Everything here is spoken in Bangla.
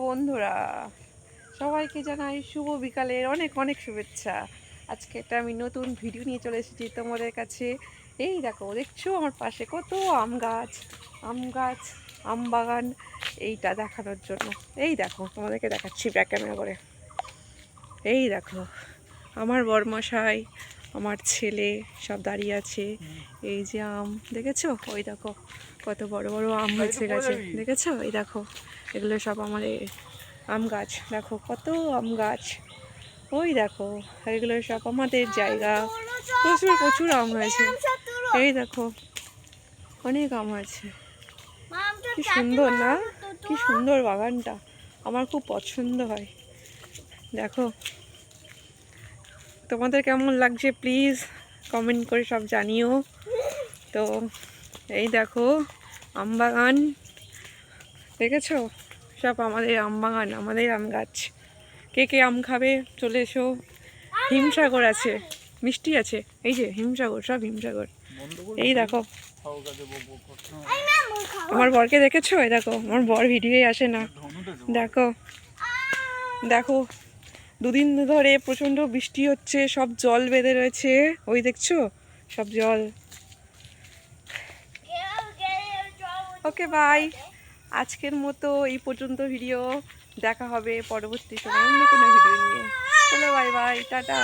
বন্ধুরা, সবাইকে জানাই শুভ বিকালের অনেক অনেক শুভেচ্ছা। আজকে একটা আমি নতুন ভিডিও নিয়ে চলে এসেছি তোমাদের কাছে। এই দেখো, দেখছো আমার পাশে কত আম গাছ, আম বাগান, এইটা দেখানোর জন্য। এই দেখো, তোমাদেরকে দেখাচ্ছি ব্যাক ক্যামেরা করে। এই দেখো, আমার বরমশাই, আমার ছেলে সব দাঁড়িয়ে আছে। এই যে আম দেখেছো, ওই দেখো কত বড় বড় আম হয়েছে গাছে, দেখেছো? এই দেখো, এগুলো সব আমাদের আম গাছ। দেখো কত আম গাছ, ওই দেখো, এগুলো সব আমাদের জায়গা। প্রচুর প্রচুর আম হয়েছে। এই দেখো, অনেক আম হয়েছে। কি সুন্দর না? কি সুন্দর বাগানটা, আমার খুব পছন্দ হয়। দেখো, তোমাদের কেমন লাগছে প্লিজ কমেন্ট করে সব জানিও। তো এই দেখো আম বাগান, দেখেছো? সব আমাদের আম বাগান, আমাদের আম গাছ। কে কে আম খাবে চলে এসো। হিমসাগর আছে, মিষ্টি আছে, এই যে হিমসাগর, সব হিমসাগর। এই দেখো, আমার বরকে দেখেছো? এই দেখো, আমার বর ভিডিওই আসে না। দেখো দেখো, দুদিন ধরে প্রচণ্ড বৃষ্টি হচ্ছে, সব জল বেঁধে রয়েছে, ওই দেখছো সব জল। ওকে বাই, আজকের মতো এই পর্যন্ত ভিডিও। দেখা হবে পরবর্তী সময় অন্য কোনো ভিডিও নিয়ে। চলো বাই বাই, টাটা।